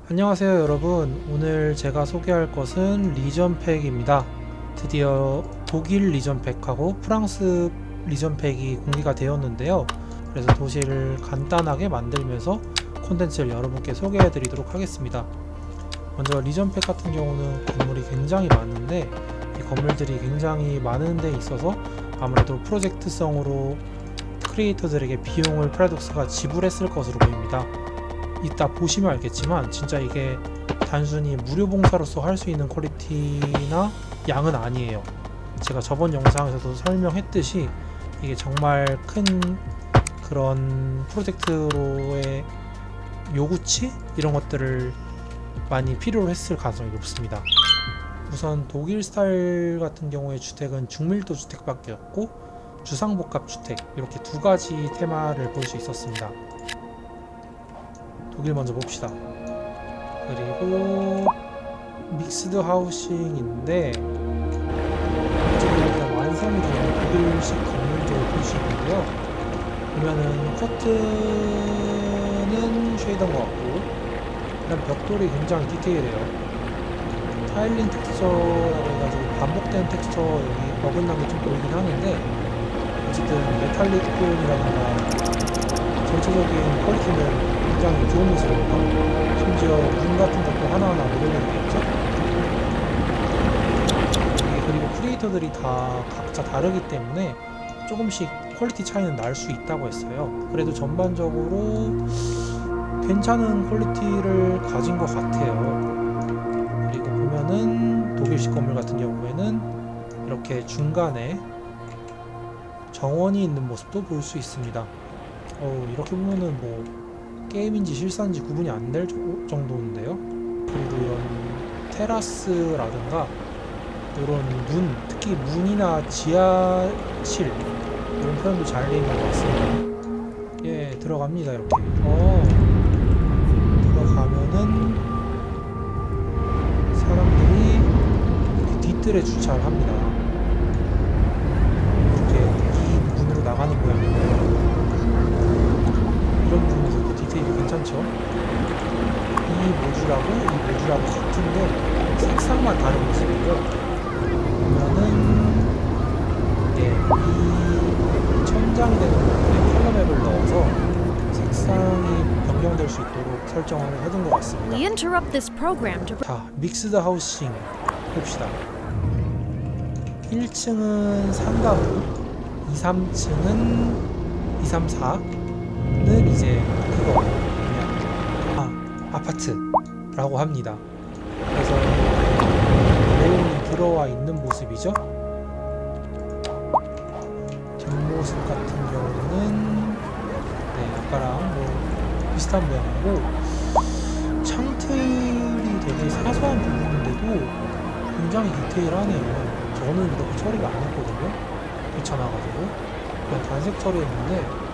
안녕하세요 여러분. 오늘 제가 소개할 것은 리전팩입니다. 드디어 독일 리전팩하고 프랑스 리전팩이 공개가 되었는데요. 그래서 도시를 간단하게 만들면서 콘텐츠를 여러분께 소개해 드리도록 하겠습니다. 먼저 리전팩 같은 경우는 건물이 굉장히 많은데 이 건물들이 굉장히 많은 데 있어서 아무래도 프로젝트성으로 크리에이터들에게 비용을 프라독스가 지불했을 것으로 보입니다. 이따 보시면 알겠지만 진짜 이게 단순히 무료 봉사로서 할 수 있는 퀄리티나 양은 아니에요. 제가 저번 영상에서도 설명했듯이 이게 정말 큰 그런 프로젝트로의 요구치? 이런 것들을 많이 필요로 했을 가능성이 높습니다. 우선 독일 스타일 같은 경우에 주택은 중밀도 주택밖에 없고 주상복합 주택, 이렇게 두 가지 테마를 볼 수 있었습니다. 독일 먼저 봅시다. 그리고 믹스드 하우싱인데 지금 일단 완성이 된 독일식 건물들을 볼 수 있는데요. 보면은 커튼은 쉐이드한 것 같고, 일단 벽돌이 굉장히 디테일해요. 타일링 텍스처라고 해가지고 반복된 텍스처 여기 어긋난 게 좀 보이긴 하는데, 어쨌든 메탈릭 표현이라든가 전체적인 퀄리티는 굉장히 좋은 모습입니다. 심지어 문 같은 것도 하나하나 모델링이 되어 있죠. 그리고 크리에이터들이 다 각자 다르기 때문에 조금씩 퀄리티 차이는 날 수 있다고 했어요. 그래도 전반적으로 괜찮은 퀄리티를 가진 것 같아요. 그리고 보면은 독일식 건물 같은 경우에는 이렇게 중간에 정원이 있는 모습도 볼 수 있습니다. 이렇게 보면은 뭐 게임인지 실사인지 구분이 안 될 정도인데요. 그리고 이런 테라스라든가 이런 문, 특히 문이나 지하실 이런 표현도 잘 되어 있는 것 같습니다. 예, 들어갑니다. 이렇게 들어가면은 사람들이 이렇게 뒤뜰에 주차를 합니다. 이렇게 이 문으로 나가는 모양이고요. 이런 부분도 디테일이 괜찮죠? 이 모듈하고 같은데 색상만 다른 모습이고요. 보면은 이 천장이 되는 부분에 컬러맵을 넣어서 색상이 변경될 수 있도록 설정을 해둔 것 같습니다. 자, 믹스드 하우싱 봅시다. 1층은 상가고 2, 3층은 2, 3, 4는 이제 그거 아파트라고 합니다. 그래서 내용이 들어와 있는 모습이죠. 뒷모습 같은 경우는 아까랑 뭐 비슷한 모양이고, 창틀이 되게 사소한 부분인데도 굉장히 디테일하네요. 저는 이렇게 처리가 안 했거든요. 귀찮아가지고 그냥 단색 처리했는데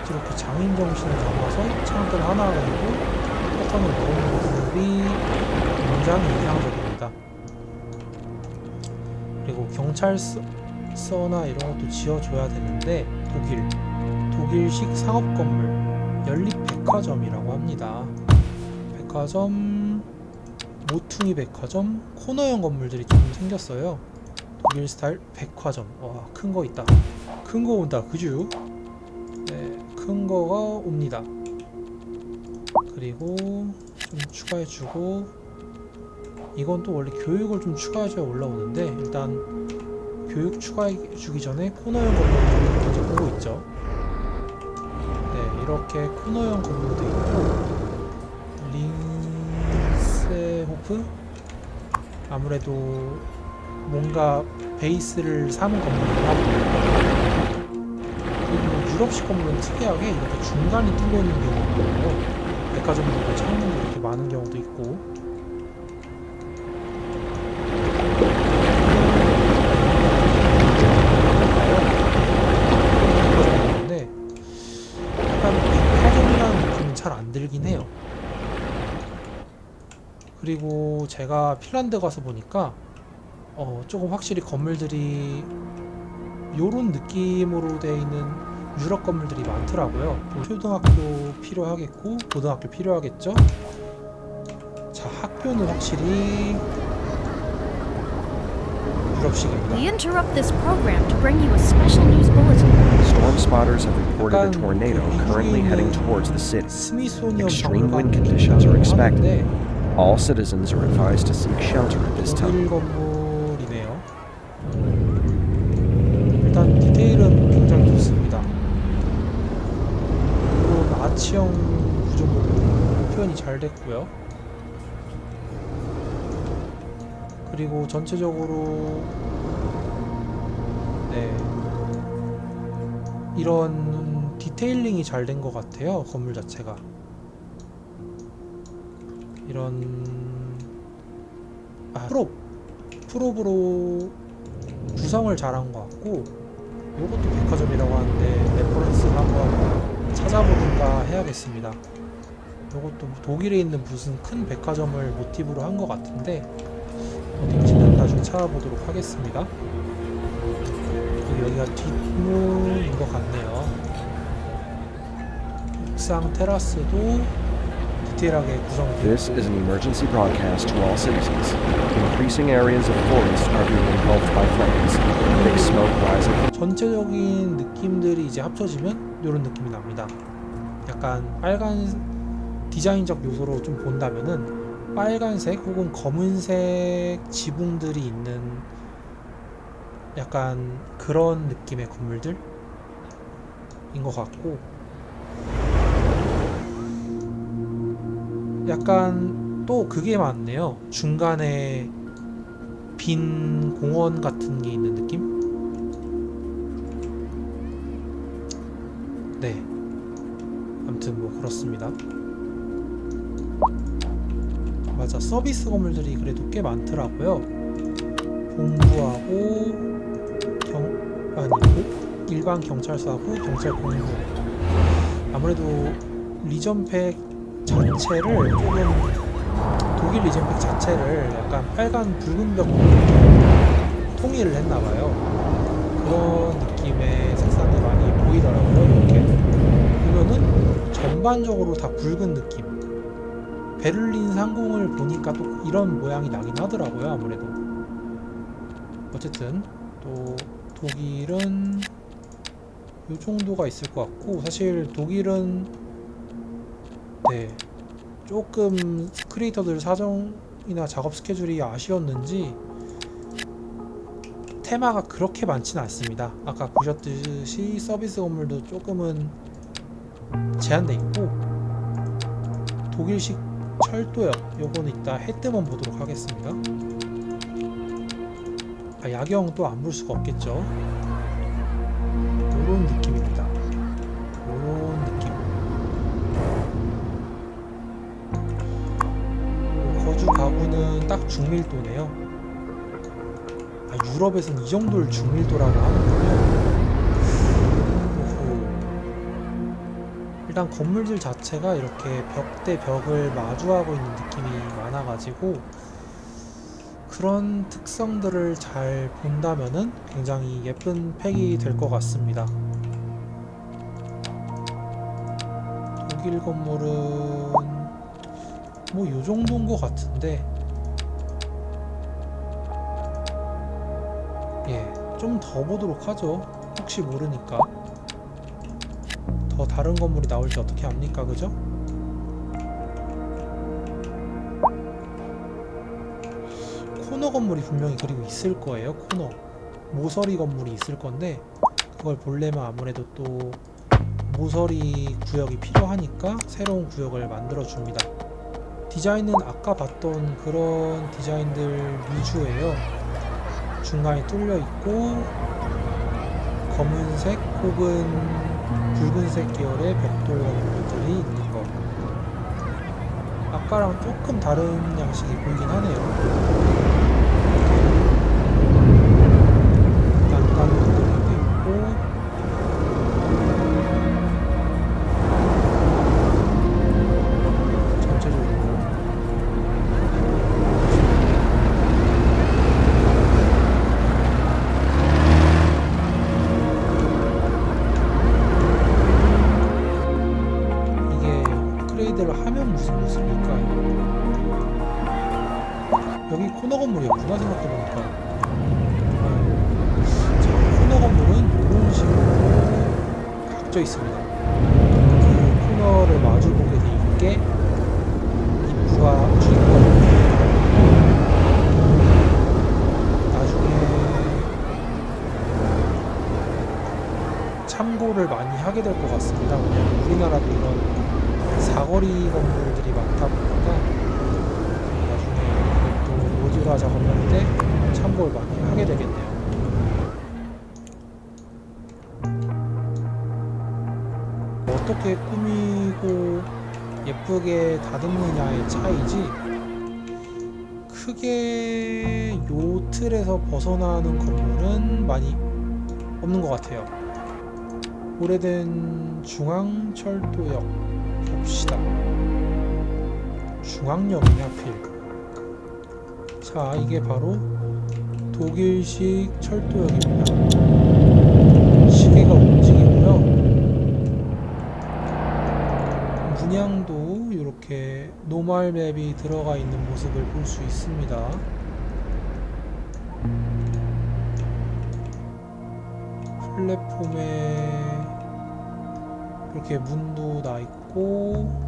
이렇게 장인 정신을 담아서 창틀 하나 가지고 패턴을 넣은 모습이 굉장히 인상적입니다. 그리고 경찰서나 이런 것도 지어줘야 되는데 독일식 상업 건물, 연립 백화점이라고 합니다. 백화점, 모퉁이 백화점, 코너형 건물들이 좀 생겼어요. 독일 스타일 백화점. 와, 큰 거 있다. 큰 거 온다. 그죠? 네, 큰 거가 옵니다. 그리고 좀 추가해주고, 이건 또 원래 교육을 좀 추가해줘야 올라오는데 일단 교육 추가해주기 전에 코너형 건물을 먼저 보고 있죠. 네, 이렇게 코너형 건물도 있고, 린세호프? 아무래도 뭔가 베이스를 삼은 건물이라. 그리고 유럽식 건물은 특이하게 이렇게 중간이 뚫려 있는 경우가 있고요. 백화점들도 창문이 이렇게 많은 경우도 있고. 근데 약간 백화점이라는 느낌은 잘 안 들긴 해요. 그리고 제가 핀란드 가서 보니까 조금 확실히 건물들이 요런 느낌으로 되어 있는 유럽 건물들이 많더라고요. 초등학교 필요하겠고 고등학교 필요하겠죠. 자, 학교는 확실히 유럽식입니다. We interrupt this program to bring you a special news bulletin. Storm spotters have reported a 약간 tornado currently heading towards the city. 스미소니언 Extreme 박물관 wind conditions are expected. 하는데 All citizens are advised to seek shelter at this 독일 time. 건물이네요. 일단 디테일은 굉장히 좋습니다. 그리고 나치형 구조물로 표현이 잘 됐고요. 그리고 전체적으로 네, 이런 디테일링이 잘 된 것 같아요. 건물 자체가 이런 프롭으로 구성을 잘한 것 같고, 요것도 백화점이라고 하는데 레퍼런스를 한번 찾아보든가 해야겠습니다. 요것도 독일에 있는 무슨 큰 백화점을 모티브로 한 것 같은데 어딘지는 나중에 찾아보도록 하겠습니다. 그리고 여기가 뒷문인 것 같네요. 옥상 테라스도 디테일하게 구성되어 This is an emergency broadcast to all citizens. Increasing areas of forest are being engulfed by flames. Thick smoke rising. 전체적인 느낌들이 이제 합쳐지면 이런 느낌이 납니다. 약간 빨간 디자인적 요소로 좀 본다면은 빨간색 혹은 검은색 지붕들이 있는 약간 그런 느낌의 건물들인 것 같고, 약간 또 그게 많네요. 중간에 빈 공원 같은 게 있는 느낌? 네, 아무튼 뭐 그렇습니다. 맞아, 서비스 건물들이 그래도 꽤 많더라고요. 본부하고 일반 경찰서하고 경찰 본부. 아무래도 리전팩 자체를 조금 독일 리전팩 자체를 약간 빨간 붉은 벽 통일을 했나봐요. 그런 느낌의 색상이 많이 보이더라고요. 이렇게 보면은 전반적으로 다 붉은 느낌. 베를린 상공을 보니까 또 이런 모양이 나긴 하더라고요. 아무래도 어쨌든 또 독일은 요 정도가 있을 것 같고, 사실 독일은 네, 조금 크리에이터들 사정이나 작업 스케줄이 아쉬웠는지 테마가 그렇게 많지는 않습니다. 아까 보셨듯이 서비스 건물도 조금은 제한돼 있고, 독일식 철도역 요거는 이따 해 뜨면 보도록 하겠습니다. 야경 또 안 볼 수가 없겠죠. 요런 느낌입니다. 요런 느낌. 거주 가구는 딱 중밀도네요. 유럽에선 이 정도를 중밀도라고 하는군요. 일단 건물들 자체가 이렇게 벽 대 벽을 마주하고 있는 느낌이 많아가지고 그런 특성들을 잘 본다면은 굉장히 예쁜 팩이 될 것 같습니다. 독일 건물은 뭐 요 정도인 것 같은데, 예, 좀 더 보도록 하죠. 혹시 모르니까. 더 다른 건물이 나올지 어떻게 압니까, 그죠? 코너 건물이 분명히 그리고 있을 거예요. 코너 모서리 건물이 있을 건데, 그걸 보려면 아무래도 또 모서리 구역이 필요하니까 새로운 구역을 만들어 줍니다. 디자인은 아까 봤던 그런 디자인들 위주예요. 중간에 뚫려 있고 검은색 혹은 붉은색 계열의 벽돌 건물들이 있는 거. 아까랑 조금 다른 양식이 보이긴 하네요. 난간도 되어 있고, 전체적으로 이게 업그레이드를 하면 무슨 모습일까요? 여기 코너 건물이었구나 생각해보니까. 자, 코너 건물은 이런 식으로 각져 있습니다. 그 코너를 마주보게 돼 있게 입구가 주인공입니다. 참고를 많이 하게 될 것 같습니다. 왜냐면 우리나라도 이런 사거리 건물들이 많다 보니까 나중에 또 모듈화 작업할 때 참고를 많이 하게 되겠네요. 어떻게 꾸미고 예쁘게 다듬느냐의 차이지 크게 요 틀에서 벗어나는 건물은 많이 없는 것 같아요. 오래된 중앙철도역 봅시다. 중앙역이냐 필. 자, 이게 바로 독일식 철도역입니다. 시계가 움직이고요. 문양도 이렇게 노멀 맵이 들어가 있는 모습을 볼 수 있습니다. 플랫폼에 이렇게 문도 나 있고,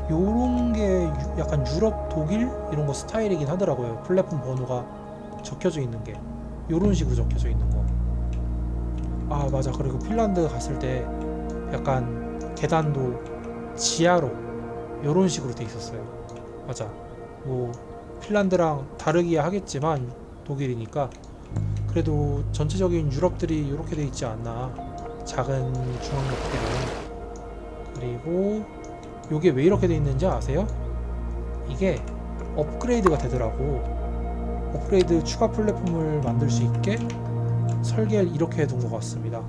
요런 게 약간 유럽, 독일 이런 거 스타일이긴 하더라고요. 플랫폼 번호가 적혀져 있는 게 요런 식으로 적혀져 있는 거. 아, 맞아. 그리고 핀란드 갔을 때 약간 계단도 지하로 요런 식으로 돼 있었어요. 맞아. 뭐 핀란드랑 다르기야 하겠지만 독일이니까 그래도 전체적인 유럽들이 이렇게 돼 있지 않나. 작은 중앙역들은. 그리고 요게 왜 이렇게 돼 있는지 아세요? 이게 업그레이드가 되더라고. 업그레이드 추가 플랫폼을 만들 수 있게 설계를 이렇게 해둔 것 같습니다.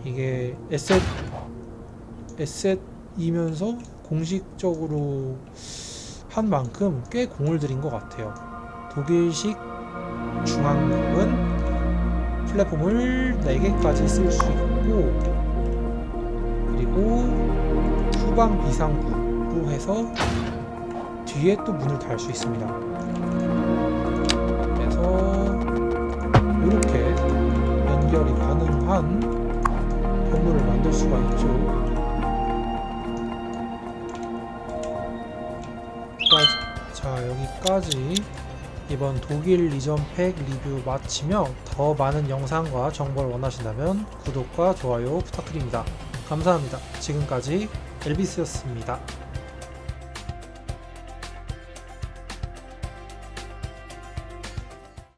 이게 에셋이면서 공식적으로 한 만큼 꽤 공을 들인 것 같아요. 독일식 중앙역은 플랫폼을 4개까지 쓸 수 있고, 그리고 후방 비상구로 해서 뒤에 또 문을 달 수 있습니다. 그래서 이렇게 연결이 가능한 건물을 만들 수가 있죠. 자, 여기까지 이번 독일 리전팩 리뷰 마치며 더 많은 영상과 정보를 원하신다면 구독과 좋아요 부탁드립니다. 감사합니다. 지금까지 엘비스였습니다.